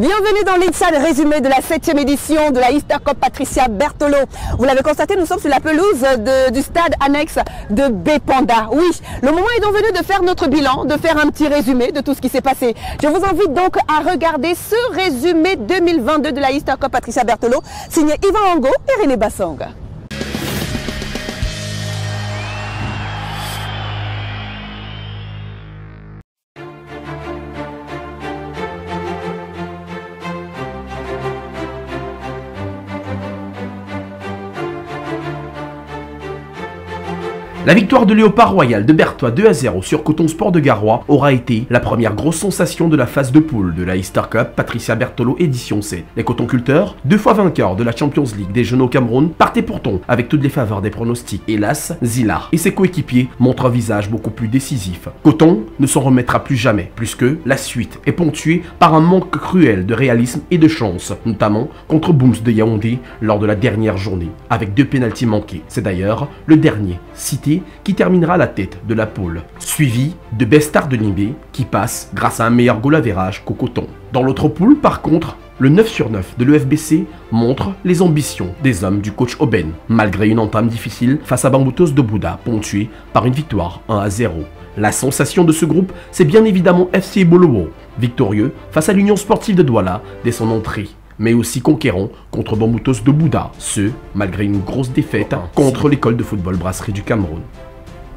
Bienvenue dans l'Inside résumé de la 7e édition de la Easter Cup Patricia Berthelot. Vous l'avez constaté, nous sommes sur la pelouse du stade annexe de Bepanda. Oui, le moment est donc venu de faire notre bilan, de faire un petit résumé de tout ce qui s'est passé. Je vous invite donc à regarder ce résumé 2022 de la Easter Cup Patricia Berthelot, signé Yvan Ango et René Bassong. La victoire de Léopard Royal de Berthois 2-0 sur Coton Sport de Garoua aura été la première grosse sensation de la phase de poule de la Easter Cup Patricia Berthelot édition 7. Les cotonculteurs, 2 fois vainqueurs de la Champions League des jeunes au Cameroun, partaient pourtant avec toutes les faveurs des pronostics. Hélas, Zila et ses coéquipiers montrent un visage beaucoup plus décisif. Coton ne s'en remettra plus jamais, puisque la suite est ponctuée par un manque cruel de réalisme et de chance, notamment contre Booms de Yaoundé lors de la dernière journée, avec 2 pénaltys manqués. C'est d'ailleurs le dernier cité qui terminera à la tête de la poule, suivi de Bestar de Limbé qui passe grâce à un meilleur goal average qu'au Coton. Dans l'autre poule, par contre, le 9 sur 9 de l'EFBC montre les ambitions des hommes du coach Oben, malgré une entame difficile face à Bamboutos de Bouddha, ponctuée par une victoire 1-0. La sensation de ce groupe, c'est bien évidemment FC Bolowo, victorieux face à l'Union Sportive de Douala dès son entrée, mais aussi conquérant contre Bamboutos de Bouddha, ce malgré une grosse défaite contre l'école de football Brasserie du Cameroun.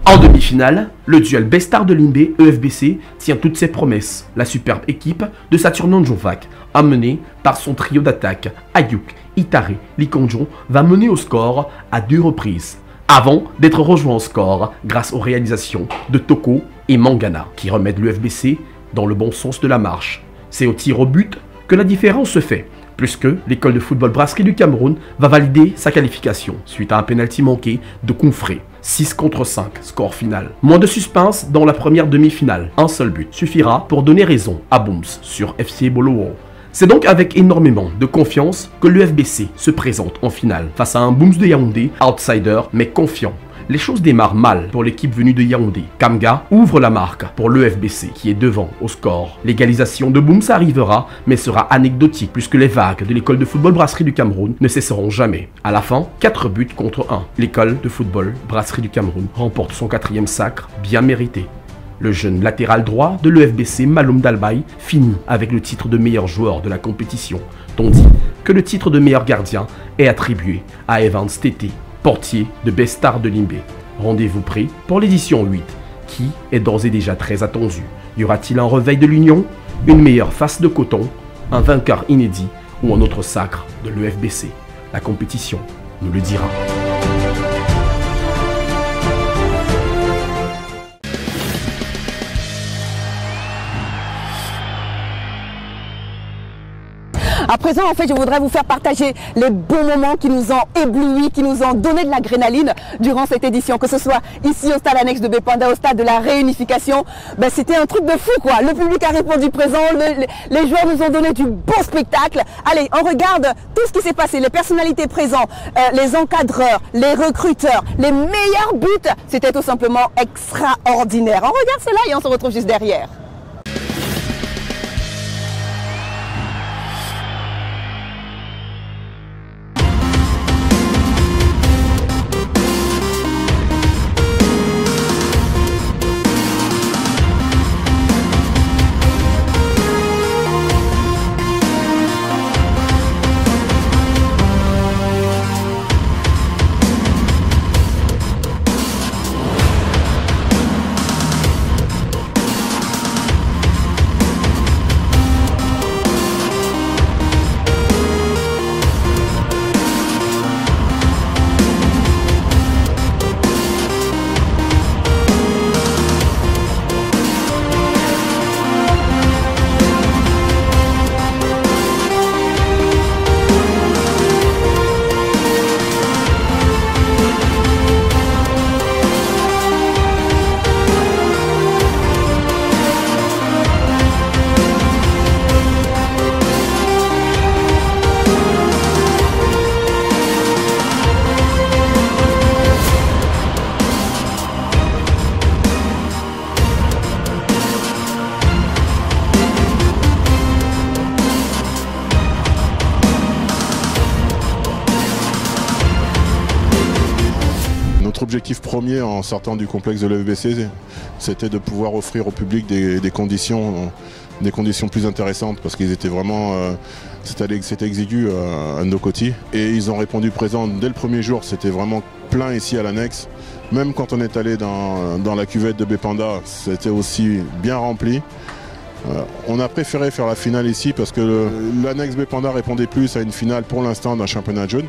En demi-finale, le duel Bestar de Limbé EFBC tient toutes ses promesses. La superbe équipe de Saturnin Jovac, amenée par son trio d'attaque, Ayuk, Itare, Likonjon, va mener au score à 2 reprises, avant d'être rejoint au score grâce aux réalisations de Toko et Mangana, qui remettent l'UFBC dans le bon sens de la marche. C'est au tir au but que la différence se fait, puisque l'école de football Brasserie du Cameroun va valider sa qualification suite à un pénalty manqué de Kounfré. 6-5, score final. Moins de suspense dans la première demi-finale. Un seul but suffira pour donner raison à Booms sur FC Bolowo. C'est donc avec énormément de confiance que l'UFBC se présente en finale face à un Booms de Yaoundé, outsider mais confiant. Les choses démarrent mal pour l'équipe venue de Yaoundé. Kamga ouvre la marque pour l'EFBC qui est devant au score. L'égalisation de Booms arrivera mais sera anecdotique puisque les vagues de l'école de football Brasserie du Cameroun ne cesseront jamais. À la fin, 4 buts contre 1. L'école de football Brasserie du Cameroun remporte son 4e sacre bien mérité. Le jeune latéral droit de l'EFBC, Maloum Dalbaï, finit avec le titre de meilleur joueur de la compétition, tandis que le titre de meilleur gardien est attribué à Evans Tété, portier de Bestar de Limbé. Rendez-vous prêt pour l'édition 8, qui est d'ores et déjà très attendue. Y aura-t-il un réveil de l'Union, une meilleure face de Coton, un vainqueur inédit ou un autre sacre de l'EFBC? La compétition nous le dira. À présent, en fait, je voudrais vous faire partager les bons moments qui nous ont éblouis, qui nous ont donné de l'adrénaline durant cette édition, que ce soit ici au stade annexe de Bepanda, au stade de la réunification. Ben, c'était un truc de fou, quoi. Le public a répondu présent, les joueurs nous ont donné du bon spectacle. Allez, on regarde tout ce qui s'est passé, les personnalités présentes, les encadreurs, les recruteurs, les meilleurs buts. C'était tout simplement extraordinaire. On regarde cela et on se retrouve juste derrière. Notre objectif premier en sortant du complexe de l'UFBC, c'était de pouvoir offrir au public des conditions plus intéressantes parce qu'ils étaient vraiment, c'était exigu à nos côtés. Et ils ont répondu présent dès le premier jour, c'était vraiment plein ici à l'annexe. Même quand on est allé dans la cuvette de Bepanda, c'était aussi bien rempli. On a préféré faire la finale ici parce que l'annexe Bepanda répondait plus à une finale pour l'instant d'un championnat de jeunes.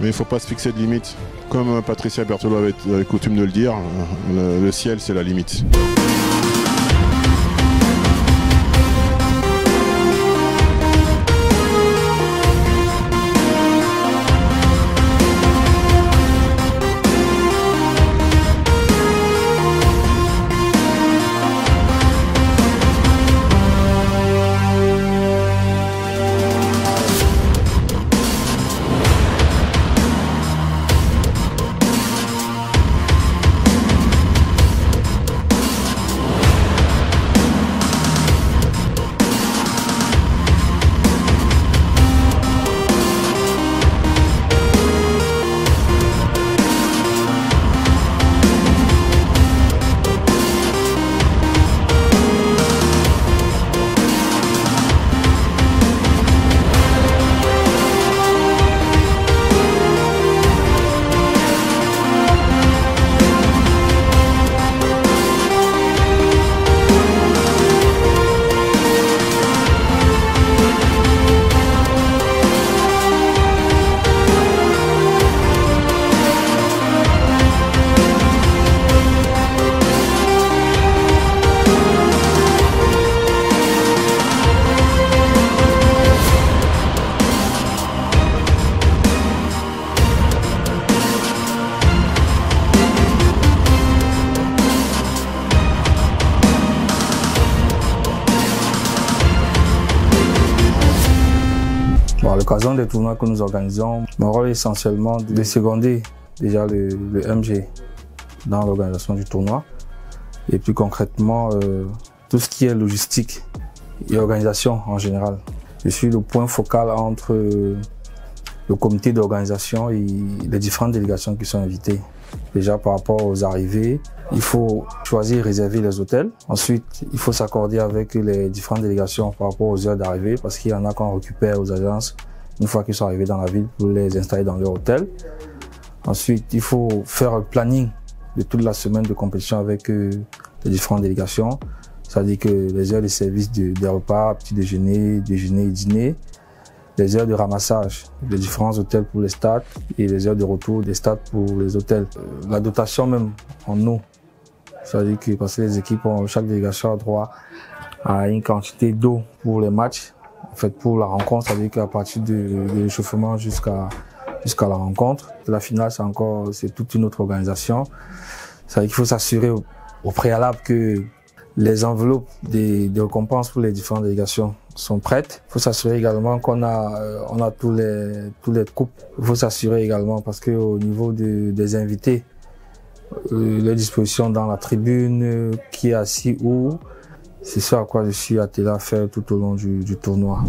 Mais il ne faut pas se fixer de limite. Comme Patricia Berthelot avait coutume de le dire, le ciel c'est la limite. À l'occasion des tournois que nous organisons, mon rôle est essentiellement de seconder déjà le MG dans l'organisation du tournoi et plus concrètement tout ce qui est logistique et organisation en général. Je suis le point focal entre le comité d'organisation et les différentes délégations qui sont invitées. Déjà par rapport aux arrivées, il faut choisir et réserver les hôtels. Ensuite, il faut s'accorder avec les différentes délégations par rapport aux heures d'arrivée parce qu'il y en a qu'on récupère aux agences une fois qu'ils sont arrivés dans la ville pour les installer dans leur hôtel. Ensuite, il faut faire un planning de toute la semaine de compétition avec les différentes délégations. C'est-à-dire que les heures de service des repas, petit déjeuner, déjeuner et dîner, les heures de ramassage des différents hôtels pour les stades et les heures de retour des stades pour les hôtels. La dotation même en eau, c'est-à-dire que parce que les équipes ont, chaque délégation a droit à une quantité d'eau pour les matchs. En fait, pour la rencontre, c'est-à-dire qu'à partir de l'échauffement jusqu'à la rencontre. La finale, c'est toute une autre organisation. C'est-à-dire qu'il faut s'assurer au préalable que les enveloppes des récompenses pour les différentes délégations sont prêtes. Il faut s'assurer également qu'on a tous les coupes. Il faut s'assurer également parce que au niveau des invités, les dispositions dans la tribune, qui est assis où, c'est ça à quoi je suis attelé à faire tout au long du tournoi.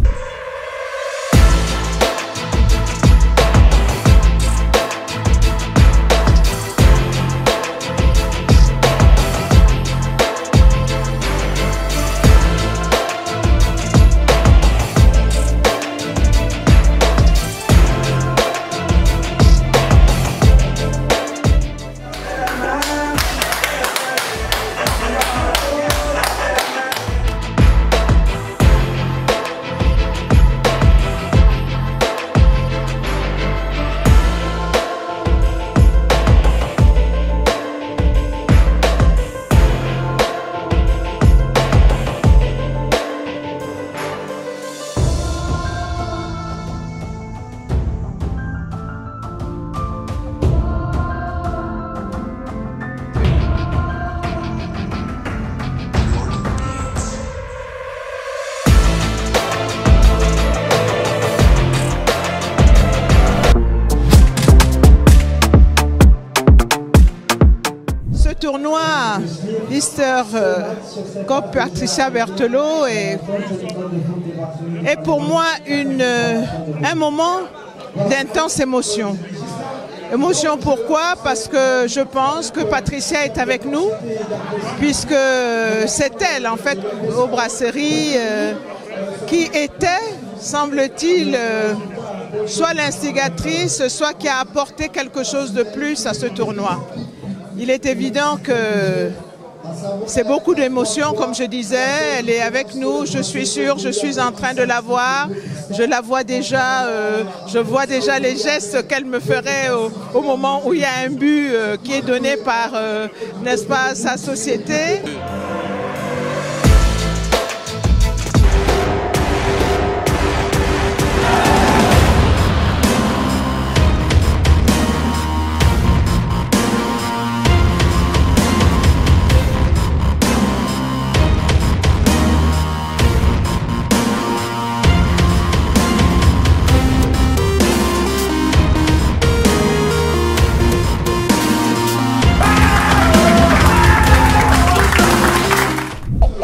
Tournoi Easter Cup Patricia Berthelot est pour moi un moment d'intense émotion. Émotion pourquoi? Parce que je pense que Patricia est avec nous, puisque c'est elle, en fait, aux brasseries, qui était, semble-t-il, soit l'instigatrice, soit qui a apporté quelque chose de plus à ce tournoi. Il est évident que c'est beaucoup d'émotions, comme je disais. Elle est avec nous, je suis sûre, je suis en train de la voir. Je la vois déjà, je vois déjà les gestes qu'elle me ferait au moment où il y a un but qui est donné par, n'est-ce pas, sa société.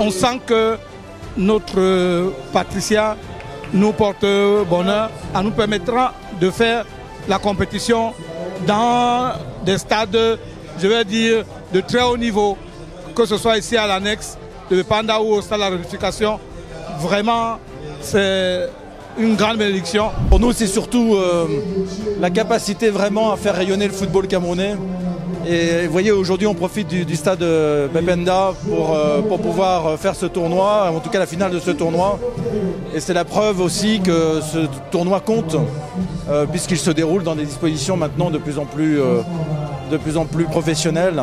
On sent que notre Patricia nous porte bonheur, elle nous permettra de faire la compétition dans des stades, je vais dire, de très haut niveau, que ce soit ici à l'annexe de Bepanda ou au stade de la réunification. Vraiment, c'est une grande bénédiction. Pour nous, c'est surtout la capacité vraiment à faire rayonner le football camerounais. Et vous voyez, aujourd'hui, on profite du stade Bepanda pour pouvoir faire ce tournoi, en tout cas la finale de ce tournoi. Et c'est la preuve aussi que ce tournoi compte, puisqu'il se déroule dans des dispositions maintenant de plus en plus professionnelles.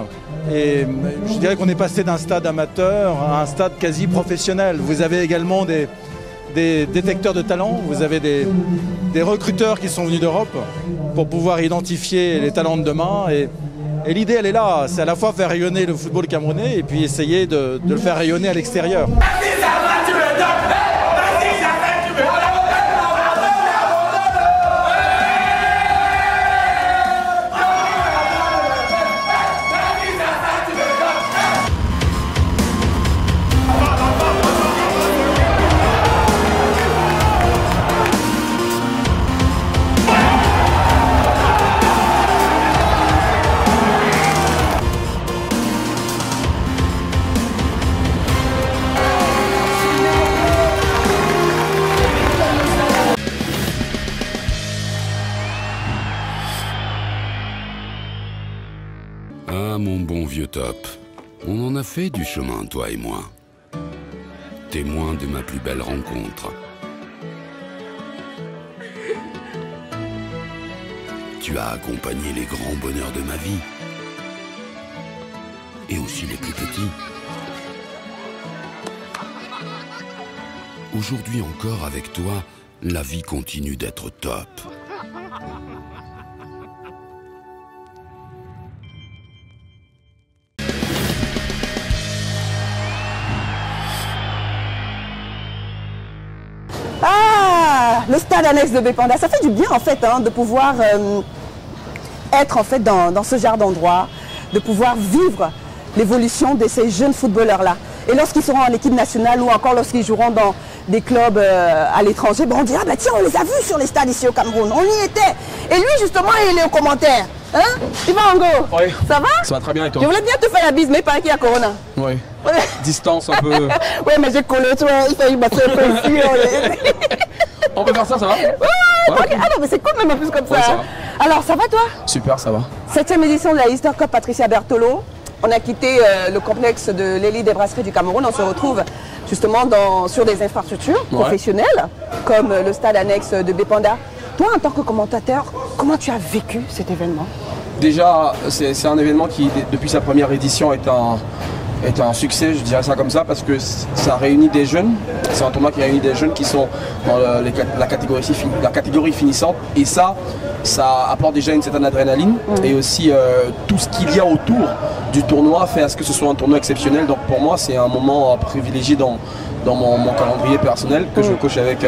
Et je dirais qu'on est passé d'un stade amateur à un stade quasi professionnel. Vous avez également des détecteurs de talent, vous avez des recruteurs qui sont venus d'Europe pour pouvoir identifier les talents de demain. Et l'idée, elle est là, c'est à la fois faire rayonner le football camerounais et puis essayer de le faire rayonner à l'extérieur. Ah, mon bon vieux Top, on en a fait du chemin, toi et moi. Témoin de ma plus belle rencontre. Tu as accompagné les grands bonheurs de ma vie. Et aussi les plus petits. Aujourd'hui encore, avec toi, la vie continue d'être top. Le stade annexe de Bepanda, ça fait du bien en fait hein, de pouvoir être en fait dans ce genre d'endroit, de pouvoir vivre l'évolution de ces jeunes footballeurs-là. Et lorsqu'ils seront en équipe nationale ou encore lorsqu'ils joueront dans des clubs à l'étranger, on dira bah tiens on les a vus sur les stades ici au Cameroun, on y était. Et lui justement il est aux commentaires. Hein? Tu vas Ango? Oui. Ça va? Ça va très bien et toi? Je voulais bien te faire la bise mais pas qu'il y a Corona. Oui. Distance un peu. Oui mais j'ai collé toi, il fait un peu ici. On peut faire ça va? Ouais. Ah non, mais c'est cool même en plus comme ça. Ça va. Alors, ça va toi? Super, ça va. 7e édition de la Easter Cup Patricia Berthelot. On a quitté le complexe de l'élite des brasseries du Cameroun. On se retrouve justement sur des infrastructures professionnelles, comme le stade annexe de Bepanda. Toi, en tant que commentateur, comment tu as vécu cet événement? Déjà, c'est un événement qui, depuis sa première édition, est un succès, je dirais ça comme ça, parce que ça réunit des jeunes. C'est un tournoi qui réunit des jeunes qui sont dans la catégorie finissante. Et ça apporte déjà une certaine adrénaline. Et aussi tout ce qu'il y a autour du tournoi fait à ce que ce soit un tournoi exceptionnel. Donc pour moi, c'est un moment privilégié dans mon calendrier personnel que je coche avec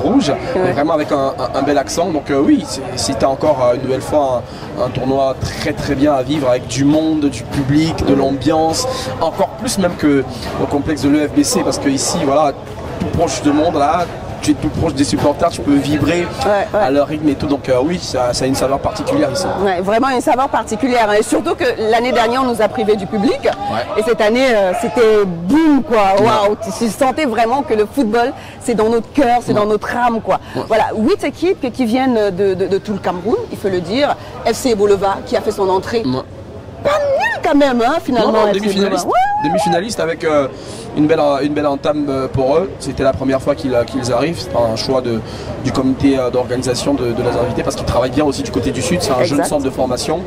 Rouge, mais vraiment avec un bel accent. Donc oui, si tu as encore une nouvelle fois un tournoi très très bien à vivre avec du monde, du public, de l'ambiance, encore plus même que au complexe de l'EFBC, parce que ici, voilà, tout proche de monde, là, tu es tout proche des supporters, tu peux vibrer à leur rythme et tout. Donc oui, ça a une saveur particulière ici. Ouais, vraiment une saveur particulière. Et surtout que l'année dernière, on nous a privé du public. Et cette année, c'était boum, quoi. Waouh, tu sentais vraiment que le football, c'est dans notre cœur, c'est dans notre âme, quoi. Voilà, 8 équipes qui viennent de tout le Cameroun, il faut le dire. FC Bolova qui a fait son entrée. Pas nul quand même, hein, finalement. Non, demi-finaliste avec une belle entame pour eux. C'était la première fois qu'ils arrivent. C'est un choix du comité d'organisation de les inviter parce qu'ils travaillent bien aussi du côté du Sud. C'est un jeune centre de formation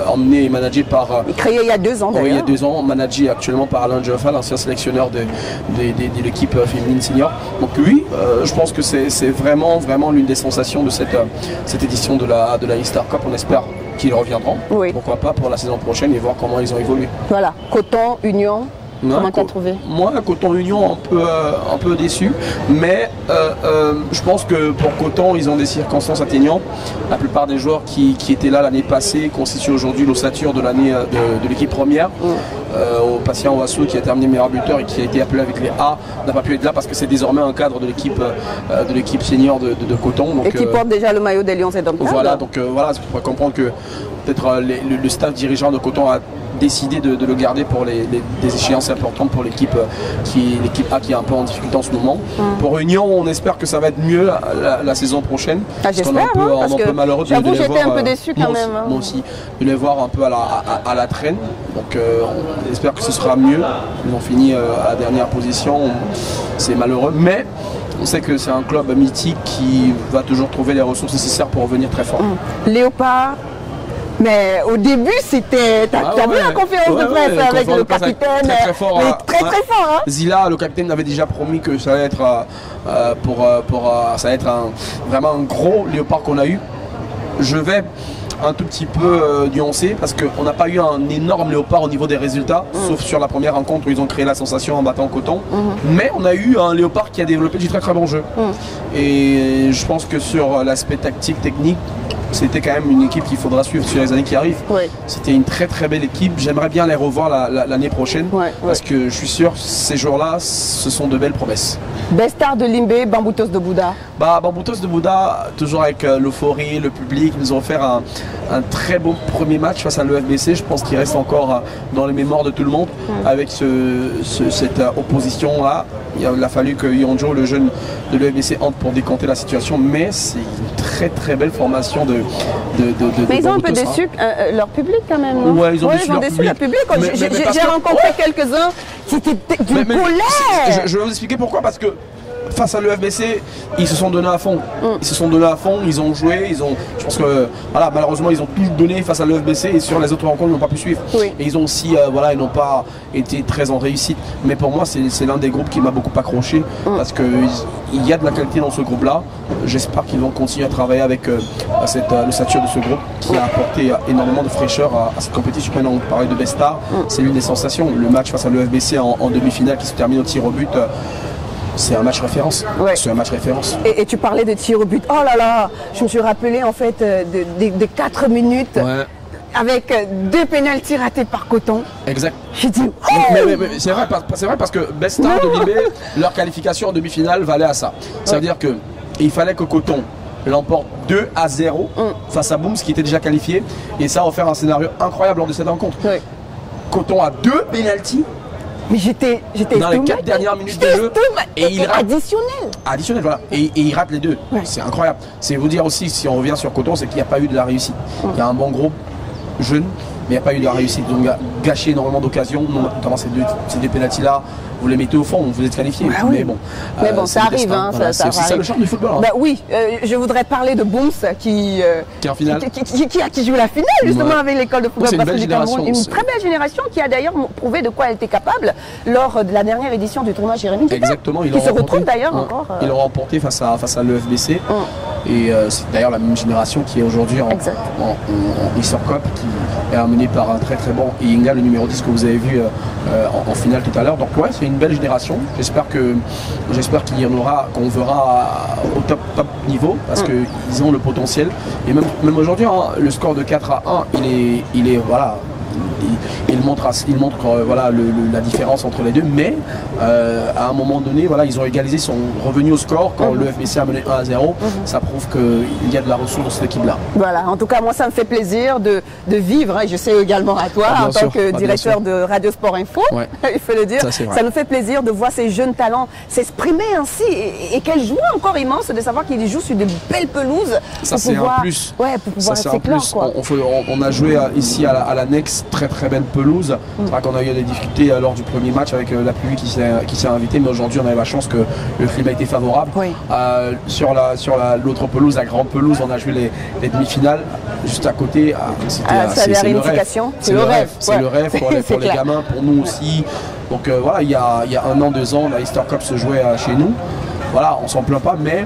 emmené et managé par... créé il y a 2 ans d'ailleurs. Oui, il y a 2 ans, managé actuellement par Alain Joffa, l'ancien sélectionneur de l'équipe féminine senior. Donc oui, je pense que c'est vraiment l'une des sensations de cette édition de la Star Cup. On espère qu'ils reviendront, pourquoi pas pour la saison prochaine et voir comment ils ont évolué. Voilà, Coton, Union, comment tu as trouvé? Moi, Coton Union, un peu déçu, mais je pense que pour Coton, ils ont des circonstances atteignantes. La plupart des joueurs qui étaient là l'année passée constituent aujourd'hui l'ossature de l'année de l'équipe première. Au patient Owasso qui a terminé meilleur buteur et qui a été appelé avec les A n'a pas pu être là parce que c'est désormais un cadre de l'équipe senior de Coton. Donc, et qui porte déjà le maillot des Lions et Domptable. Voilà, donc voilà, vous pourrez comprendre que peut-être le staff dirigeant de Coton a décidé de le garder pour des échéances importantes pour l'équipe A qui est un peu en difficulté en ce moment. Pour Union, on espère que ça va être mieux la saison prochaine. J'espère, parce que malheureux j'avoue j'étais un peu déçu quand même. Moi aussi, de les voir un peu à la traîne. Donc on espère que ce sera mieux. Ils ont fini à la dernière position. C'est malheureux, mais on sait que c'est un club mythique qui va toujours trouver les ressources nécessaires pour revenir très fort. Léopard. Mais au début, c'était. T'as vu la conférence de presse avec le capitaine très fort. Hein. Zila, le capitaine, avait déjà promis que ça allait être vraiment un gros Léopard qu'on a eu. Je vais un tout petit peu nuancé parce qu'on n'a pas eu un énorme Léopard au niveau des résultats, sauf sur la première rencontre où ils ont créé la sensation en battant Coton. Mais on a eu un Léopard qui a développé du très très bon jeu. Et je pense que sur l'aspect tactique, technique, c'était quand même une équipe qu'il faudra suivre sur les années qui arrivent. C'était une très très belle équipe. J'aimerais bien les revoir l'année prochaine parce que je suis sûr ces jours-là, ce sont de belles promesses. Bestar de Limbé, Bamboutos de Bouddha. Bamboutos de Bouddha, toujours avec l'euphorie, le public, nous ont offert un très beau premier match face à l'EFBC. Je pense qu'il reste encore dans les mémoires de tout le monde avec cette opposition-là. Il a fallu que Yonjo, le jeune de l'EFBC, entre pour décanter la situation, mais c'est une très très belle formation de mais ils ont un peu déçu leur public quand même, non? Ouais, ils ont déçu leur public. J'ai rencontré quelques-uns qui étaient d'une colère. Je vais vous expliquer pourquoi, parce que face à l'EFBC, ils se sont donnés à fond. Ils se sont donnés à fond, ils ont joué, je pense que voilà, malheureusement ils ont tout donné face à l'EFBC et sur les autres rencontres ils n'ont pas pu suivre. Et ils ont aussi ils n'ont pas été très en réussite. Mais pour moi c'est l'un des groupes qui m'a beaucoup accroché parce qu'il y a de la qualité dans ce groupe-là. J'espère qu'ils vont continuer à travailler avec l'ossature de ce groupe qui a apporté énormément de fraîcheur à cette compétition. Maintenant on parlait de Bestar, c'est l'une des sensations. Le match face à l'EFBC en demi-finale qui se termine au tir au but. C'est un match référence. C'est un match référence. Et tu parlais de tir au but. Oh là là, je me suis rappelé en fait de 4 minutes avec 2 pénaltys ratés par Coton. Exact. J'ai dit mais c'est vrai parce que Bestar de Libé, leur qualification en demi-finale valait à ça. Ça veut dire qu'il fallait que Coton l'emporte 2-0 face à Booms qui était déjà qualifié. Et ça a offert un scénario incroyable lors de cette rencontre. Coton a 2 pénaltys. Mais j'étais dans les 4 dernières minutes de jeu et il rate additionnel voilà et il rate les 2. C'est incroyable. C'est vous dire aussi, si on revient sur Coton, c'est qu'il n'y a pas eu de la réussite. Il y a un bon groupe jeune, mais il n'y a pas eu de la réussite. Donc gâché énormément d'occasions, notamment ces deux pénaltys là. Vous les mettez au fond, vous êtes qualifié. Mais bon, ça arrive. C'est ça le charme du football. Oui, je voudrais parler de Booms qui est en finale. Qui joue la finale justement avec l'école de football. C'est une belle génération. Une très belle génération qui a d'ailleurs prouvé de quoi elle était capable lors de la dernière édition du tournoi Jérémy. Exactement. Qui se retrouve d'ailleurs encore. Ils l'ont remporté face à l'EFBC. Et c'est d'ailleurs la même génération qui est aujourd'hui en Easter Cup, qui est amenée par un très très bon Inga, le numéro 10 que vous avez vu en finale tout à l'heure. Donc ouais, c'est une belle génération. J'espère qu'il y en aura, qu'on verra au top niveau, parce qu'ils ont le potentiel. Et même aujourd'hui, le score de 4-1, il est voilà. il montre voilà, la différence entre les deux, mais à un moment donné, voilà, ils ont égalisé, sont revenus au score quand le FBC a mené 1-0. Ça prouve qu'il y a de la ressource dans cette équipe-là. Voilà, en tout cas, moi, ça me fait plaisir de vivre, et je sais également à toi, en tant que directeur de Radio Sport Info, il faut le dire. Ça nous fait plaisir de voir ces jeunes talents s'exprimer ainsi, et quelle joie encore immense de savoir qu'ils jouent sur de belles pelouses. Ça, c'est un plus. Ouais, pour pouvoir s'éclore. On a joué ici à l'annexe, très belle pelouse. C'est vrai qu'on a eu des difficultés lors du premier match avec la pluie qui s'est invitée, mais aujourd'hui on avait la chance que le climat était favorable. Sur l'autre pelouse, la grande pelouse, on a joué les demi-finales juste à côté. C'est le rêve. C'est le rêve. C'est le rêve pour les gamins, pour nous aussi. Donc voilà, il y a 1 an, 2 ans, la Easter Cup se jouait chez nous. Voilà, on s'en plaint pas, mais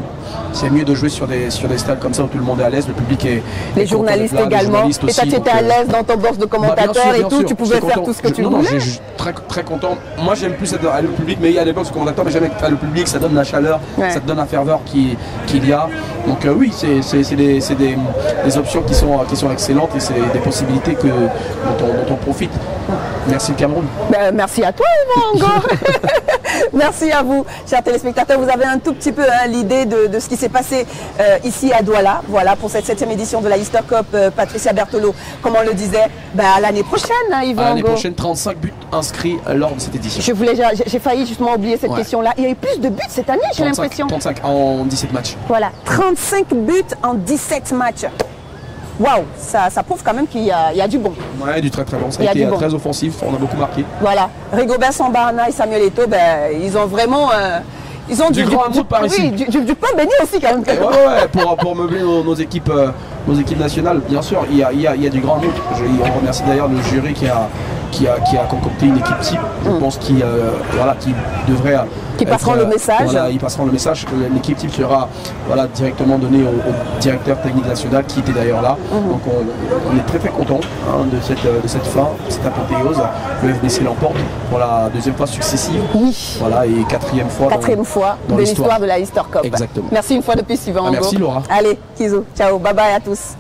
c'est mieux de jouer sur des stades comme ça où tout le monde est à l'aise, le public est... Les journalistes également. Et toi, tu étais à l'aise dans ton box de commentateurs et tout, tu pouvais faire tout ce que tu voulais. Non, je suis très content. Moi, j'aime plus être à le public, mais il y a des box de commentateurs, mais j'aime être à le public, ça donne la chaleur, ça te donne la ferveur qu'il y a. Donc oui, c'est des options qui sont excellentes et c'est des possibilités dont on profite. Merci le Cameroun. Merci à toi, Yvan, encore. Merci à vous, chers téléspectateurs. Vous avez un tout petit peu l'idée de ce qui s'est passé ici à Douala. Voilà, pour cette 7e édition de la Easter Cup. Patricia Berthelot, comme on le disait, à l'année prochaine, Yvan. À l'année prochaine, 35 buts inscrits lors de cette édition. J'ai failli justement oublier cette question-là. Il y a eu plus de buts cette année, j'ai l'impression. 35 en 17 matchs. Voilà, 35 buts en 17 matchs. Waouh, ça prouve quand même qu'il y a du bon. Ouais, du très bon. Ça a été très offensif, on a beaucoup marqué. Voilà, Rigobert Sambarana et Samuel Eto'o, ils ont vraiment... ils ont du grand amour par ici. Du pain béni aussi quand même. Pour meubler nos équipes nationales, bien sûr, il y a du grand amour. On remercie d'ailleurs le jury qui a concocté une équipe type. Je pense qui devrait... Qui passeront le message. Voilà, ils passeront le message. L'équipe type sera directement donnée au directeur technique national qui était d'ailleurs là. Donc on est très content de cette fin, cette apothéose. Le FBC l'emporte pour la 2e fois successive. Oui. Voilà, et 4e fois de l'histoire de la Easter Cup. Exactement. Merci une fois de plus, Yvan. Merci Laura. Allez, Kizo. Ciao, bye bye à tous.